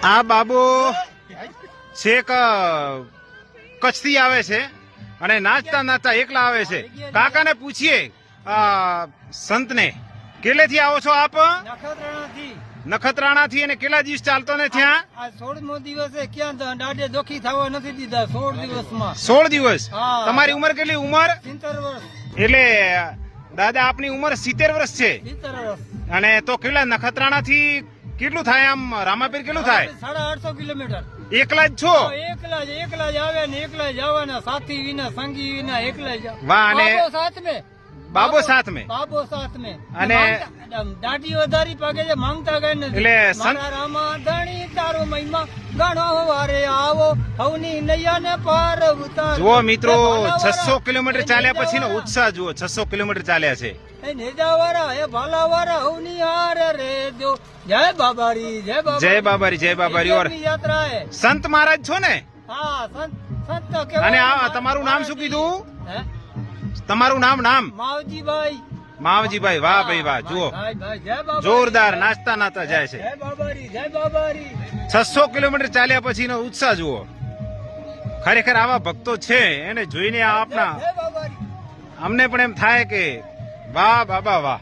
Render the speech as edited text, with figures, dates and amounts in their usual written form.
આ બાબો છેક કચ્છથી આવે છે અને નાચતા નાચતા એકલા આવે છે. કાકાને પૂછીએ સંતને, કેટલેથી આવો છો આપ? નખત્રાણાથી. અને કેટલા દિવસ ચાલતો ને ત્યાં? 16મો દિવસે ક્યાં દાડે દોખી થવા નથી દીધા. 16 દિવસમાં. 16 દિવસ. તમારી ઉંમર કેટલી? ઉંમર 70 વર્ષ. એટલે દાદા આપની ઉંમર 70 વર્ષ છે. 70 વર્ષ. અને તો કેટલા નખત્રાણાથી કેટલું થાય આમ રામાપીર કેટલું થાય? 850 કિલોમીટર. એકલા જ છો? એકલા જ આવે ને એકલા જ આવવાના, સાથી વિના સંગી વિના એકલા જ. વાહ. અને બાબો સાથ મેં. બાબો સાથ મેં. અને દાઢી વધારી પગે છે, માંગતા ગઈ નથી. એટલે મારા રામા ધણી તારો મહિમા ગણો વારે આવો, હવની નૈયાને પાર ઉતાર. જુઓ મિત્રો, 600 કિલોમીટર ચાલ્યા પછી નો ઉત્સાહ જુઓ. 600 કિલોમીટર ચાલ્યા છે. એ નેજાવાળા એ ભાલાવાળા હવની હારે રે જો. જય બાબારી, જય બાબારી, જય બાબારી, જય બાબારી. ઓર યાત્રા હે. સંત મહારાજ છો ને? હા, સંત કેવાય. અને તમારું નામ શું કીધું? હે? તમારું નામ? માવજીભાઈ. માવજીભાઈ. વાહ ભાઈ વાહ. જુઓ, જોરદાર નાચતા નાચતા જાય છે. જય બાબારી, જય બાબારી. 600 કિલોમીટર ચાલ્યા પછી નો ઉત્સાહ જુઓ. ખરેખર આવા ભક્તો છે એને જોઈને આપણા જય બાબારી. અમને પણ એમ થાય કે વાહ બાબા વાહ.